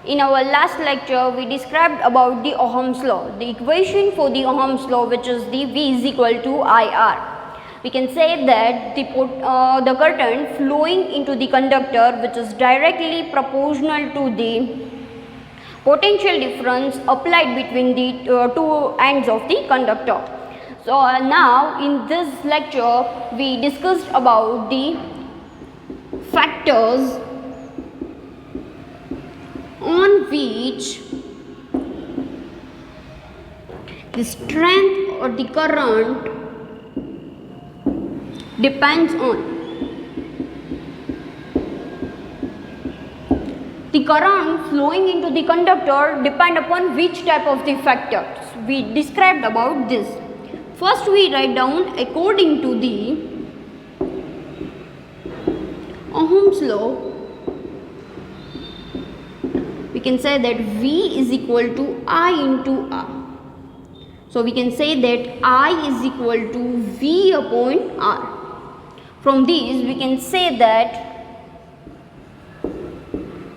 In our last lecture, we described about the Ohm's law, the equation for the Ohm's law, which is the V is equal to IR. We can say that the current flowing into the conductor, which is directly proportional to the potential difference applied between the two ends of the conductor. So now in this lecture, we discussed about the factors on which the strength or the current depends on. The current flowing into the conductor depend upon which type of the factors. We described about this. First we write down according to the Ohm's law. We can say that V is equal to I into R. So we can say that I is equal to V upon R. From these we can say that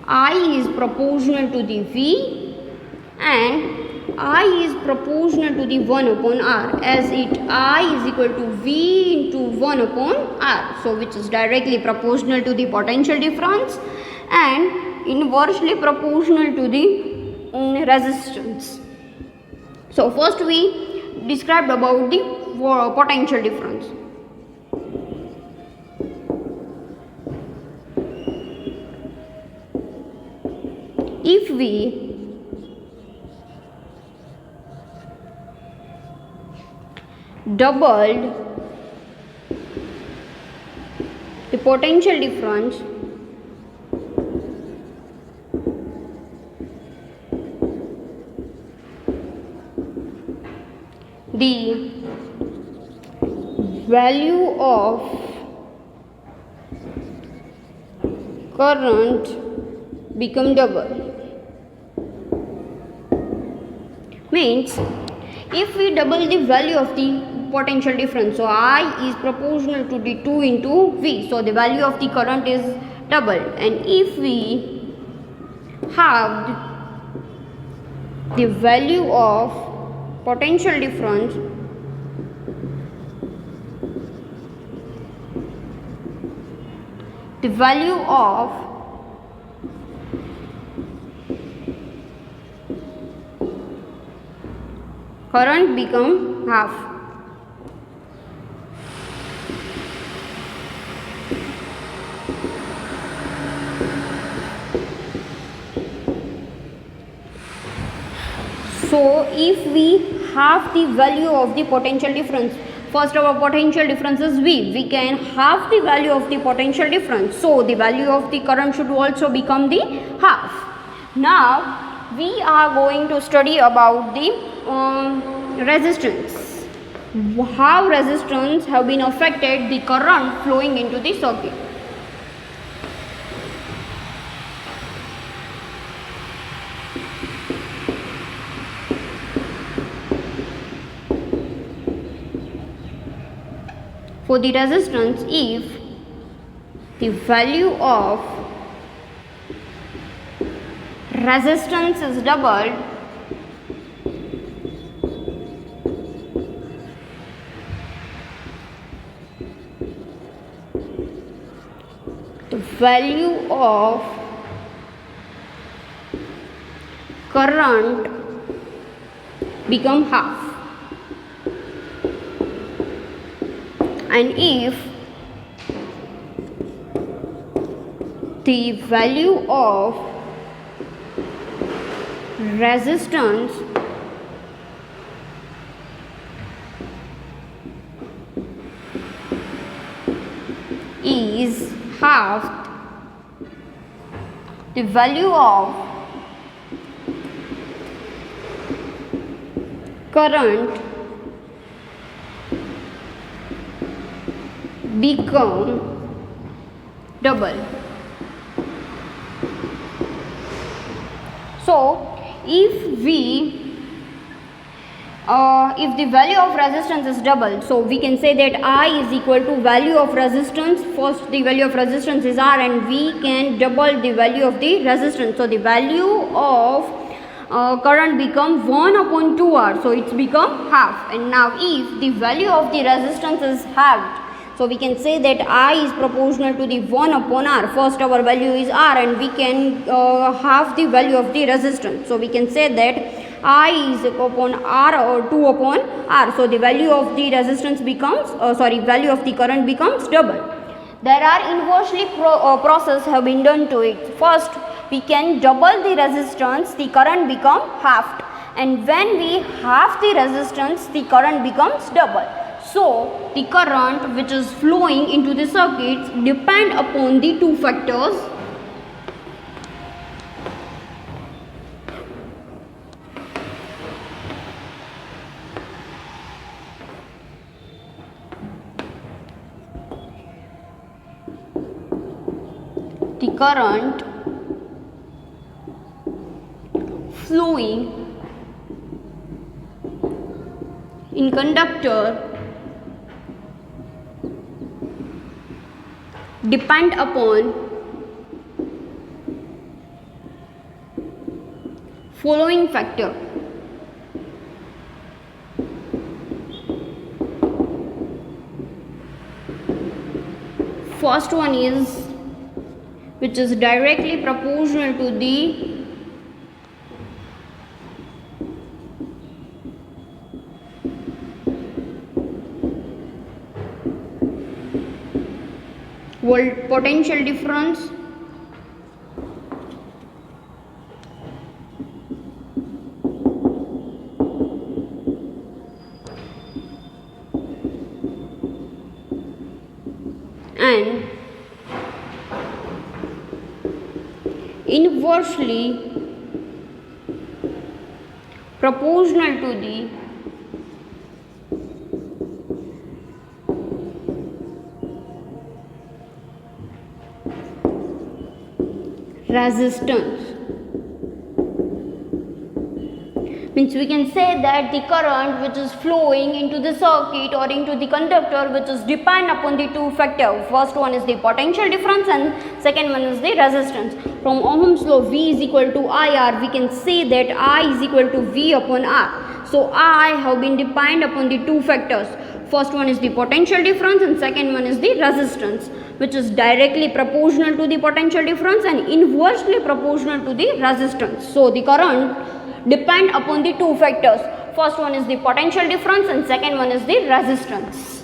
I is proportional to the V and I is proportional to the 1 upon R, as I is equal to V into 1 upon R. So which is directly proportional to the potential difference and inversely proportional to the resistance. So first we described about the potential difference. If we doubled the potential difference, the value of current become double. Means if we double the value of the potential difference, so I is proportional to the 2 into V, so the value of the current is doubled. And if we have the value of potential difference the value of current become half. So if we have the value of the potential difference, first our potential difference is V, we can have the value of the potential difference, so the value of the current should also become the half. Now we are going to study about the resistance, how resistance have been affected the current flowing into the circuit. For the resistance, if the value of resistance is doubled, the value of current become half. And if the value of resistance is halved, the value of current become double. So if we if the value of resistance is double, so we can say that I is equal to value of resistance. First the value of resistance is R and we can double the value of the resistance. So the value of current become 1 upon 2R, so it's become half. And now if the value of the resistance is halved, so we can say that I is proportional to the 1 upon R. First our value is R and we can halve the value of the resistance. So we can say that I is upon R or 2 upon R. So the value of the resistance becomes, value of the current becomes double. There are inversely process have been done to it. First we can double the resistance, the current become halved, and when we halve the resistance, the current becomes double. So the current which is flowing into the circuits depend upon the two factors. The current flowing in conductor depend upon following factor. First one is which is directly proportional to the potential difference and inversely proportional to the resistance. Means we can say that the current which is flowing into the circuit or into the conductor which is depend upon the two factors. First one is the potential difference and second one is the resistance. From Ohm's law, V is equal to IR, we can say that I is equal to V upon R. So I have been depend upon the two factors. First one is the potential difference and second one is the resistance, which is directly proportional to the potential difference and inversely proportional to the resistance. So the current depend upon the two factors. First one is the potential difference and second one is the resistance.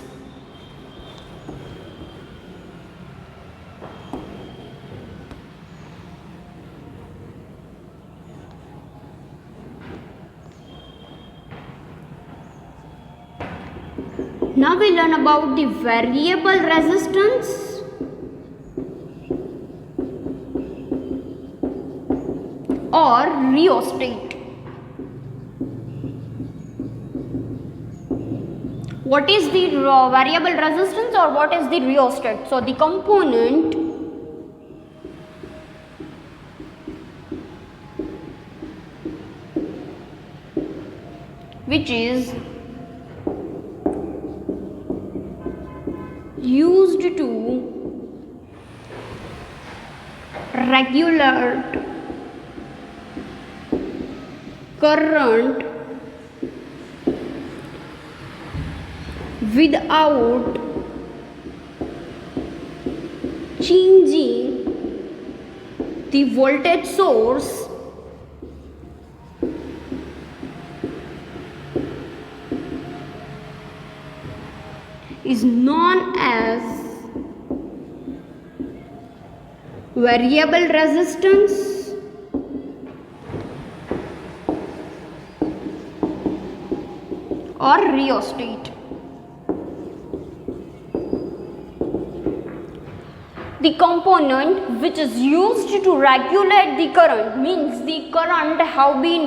Now we learn about the variable resistance or rheostat. What is the variable resistance or what is the rheostat? So the component which is used to regulate current without changing the voltage source is known as variable resistance or rheostat. The component which is used to regulate the current means the current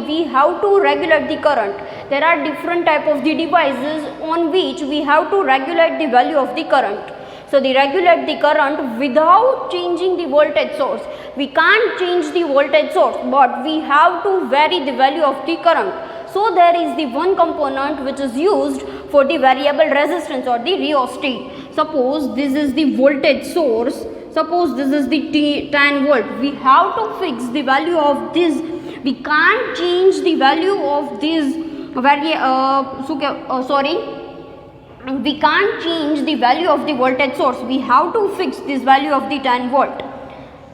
we have to regulate the current. There are different type of the devices on which we have to regulate the value of the current. So they regulate the current without changing the voltage source. We can't change the voltage source, but we have to vary the value of the current. So there is the one component which is used for the variable resistance or the rheostat. Suppose this is the voltage source. Suppose this is the 10 volt. We have to fix the value of this. We can't change the value of this we can't change the value of the voltage source. We have to fix this value of the 10 volt.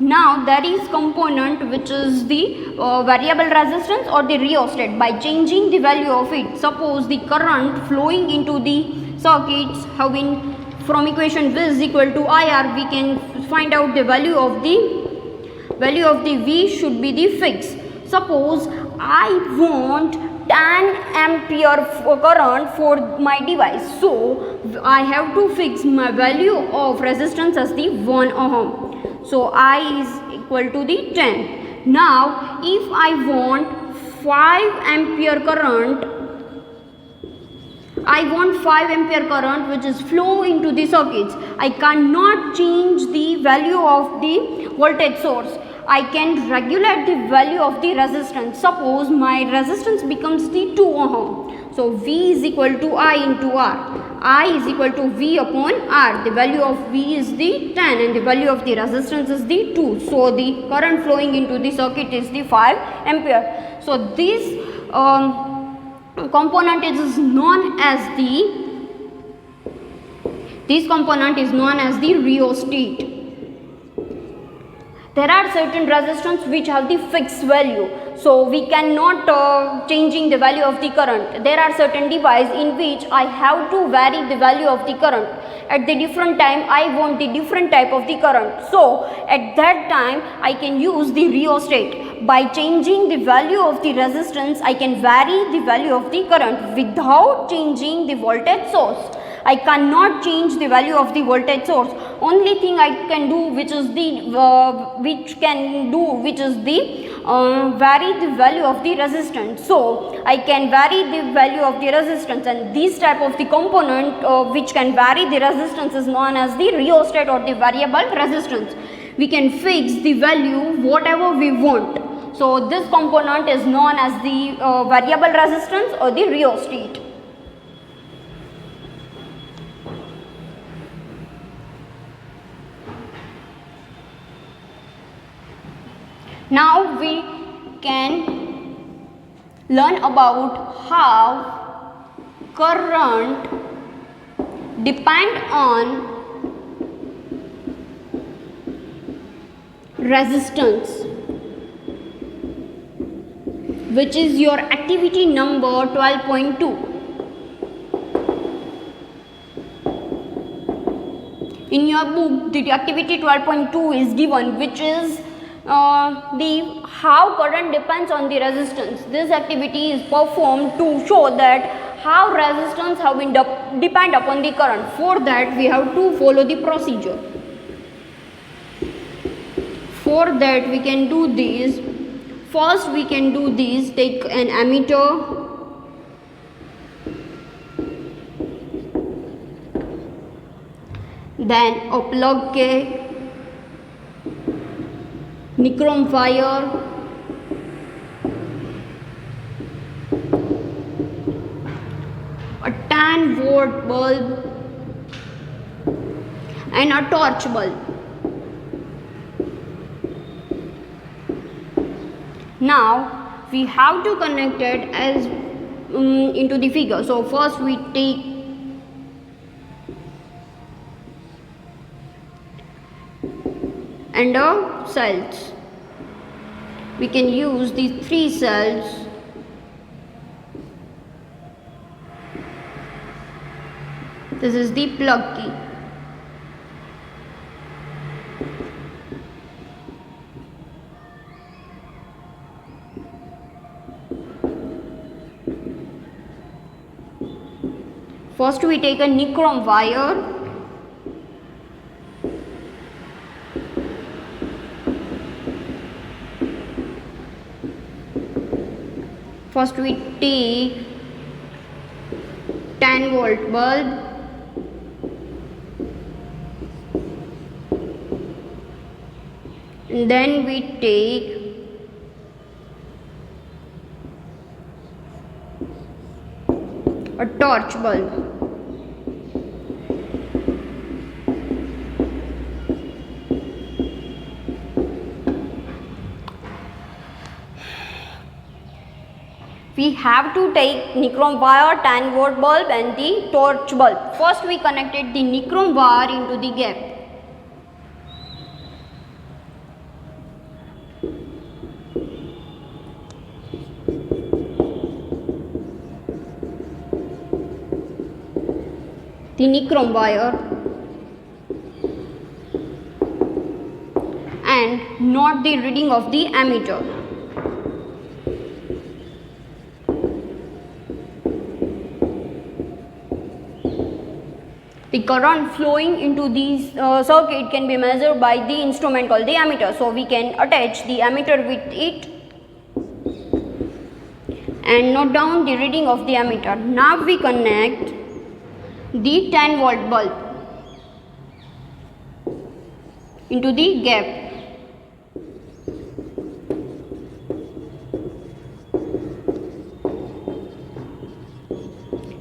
Now there is component which is the variable resistance or the rheostat. By changing the value of it, suppose the current flowing into the circuits having from equation V is equal to IR, we can find out the value of the V should be the fix. Suppose I want 10 ampere current for my device, so I have to fix my value of resistance as the 1 ohm. So I is equal to the 10. Now if I want 5 ampere current, which is flow into the circuits. I cannot change the value of the voltage source. I can regulate the value of the resistance. Suppose my resistance becomes the 2 ohm. So V is equal to I into R. I is equal to V upon R. The value of V is the 10 and the value of the resistance is the 2. So the current flowing into the circuit is the 5 ampere. So this component is known as the rheostat. There are certain resistance which have the fixed value, so we cannot changing the value of the current. There are certain device in which I have to vary the value of the current. At the different time I want the different type of the current, so at that time I can use the rheostat. By changing the value of the resistance, I can vary the value of the current without changing the voltage source. I cannot change the value of the voltage source. Only thing I can do which is the vary the value of the resistance. So I can vary the value of the resistance, and this type of the component which can vary the resistance is known as the rheostat or the variable resistance. We can fix the value whatever we want. So this component is known as the variable resistance or the rheostat. Now we can learn about how current depend on resistance, which is your activity number 12.2. In your book, the activity 12.2 is given, which is the how current depends on the resistance. This activity is performed to show that how resistance have been depend upon the current. For that we have to follow the procedure. For that we can do this. First we can do this, take an ammeter, then a plug K, nichrome wire, a 10 volt bulb and a torch bulb. Now we have to connect it as into the figure. So first we take and cells. We can use these 3 cells. This is the plug key. First we take a nichrome wire. First we take 10 volt bulb, and then we take a torch bulb. We have to take nichrome wire, 10 watt bulb and the torch bulb. First we connected the nichrome wire into the gap. The nichrome wire and note the reading of the ammeter. The current flowing into this circuit can be measured by the instrument called the ammeter. So we can attach the ammeter with it and note down the reading of the ammeter. Now we connect the 10 volt bulb into the gap.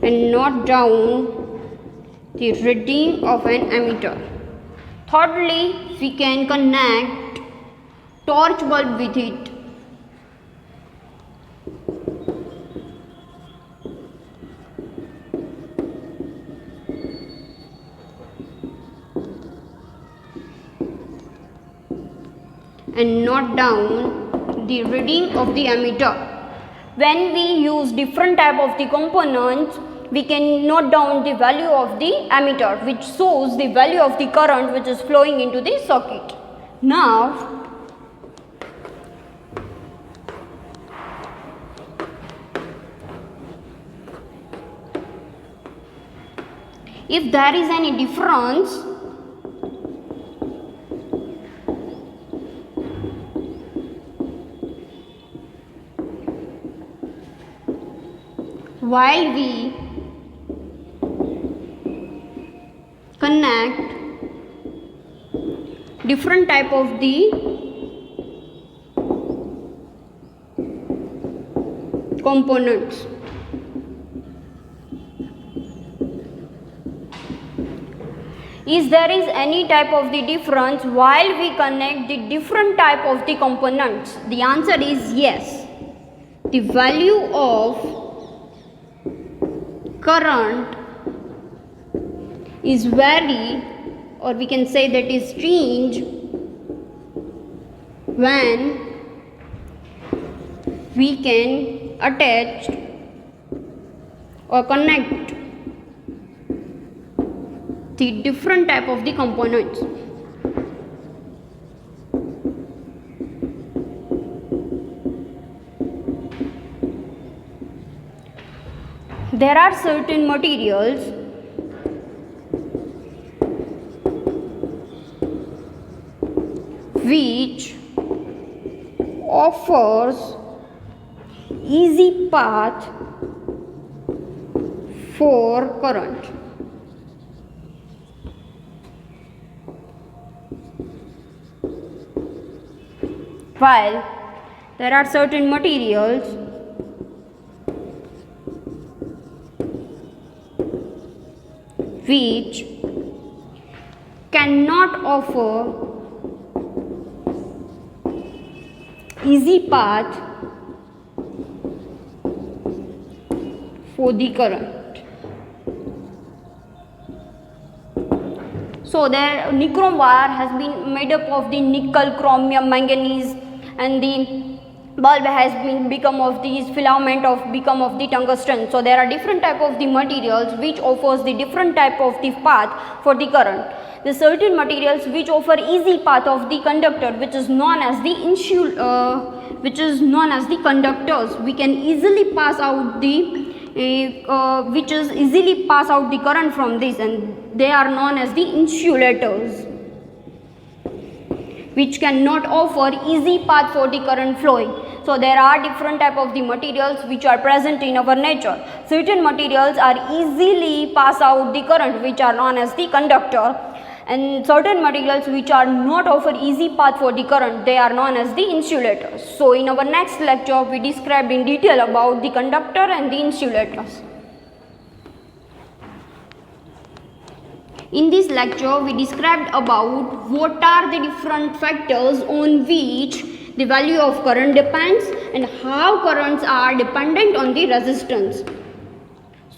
And note down the reading of an ammeter. Thirdly, we can connect torch bulb with it. And note down the reading of the ammeter. When we use different type of the components, we can note down the value of the ammeter, which shows the value of the current which is flowing into the circuit. Now, if there is any difference, while we connect different type of the components, is there is any type of the difference while we connect the different type of the components? The answer is yes. The value of current is vary, or we can say that is change when we can attach or connect the different type of the components. There are certain materials which offers easy path for current. While there are certain materials which cannot offer easy path for the current. So there nichrome wire has been made up of the nickel, chromium, manganese, and the bulb has been become of these filament of become of the tungsten. So there are different type of the materials which offers the different type of the path for the current. The certain materials which offer easy path of the conductor, which is known as the conductors. We can easily pass out the which is easily pass out the current from this, and they are known as the insulators, which cannot offer easy path for the current flowing. So there are different type of the materials which are present in our nature. Certain materials are easily pass out the current, which are known as the conductor, and certain materials which are not offer easy path for the current, they are known as the insulators. So in our next lecture we described in detail about the conductor and the insulators. In this lecture, we described about what are the different factors on which the value of current depends and how currents are dependent on the resistance.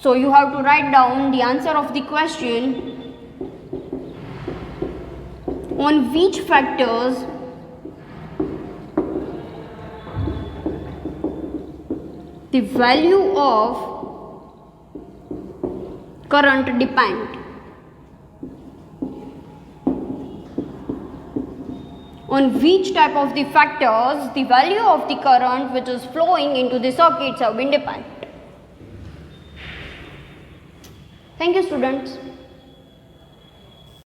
So you have to write down the answer of the question: on which factors the value of current depend. On which type of the factors the value of the current which is flowing into the circuits have been dependent. Thank you, students.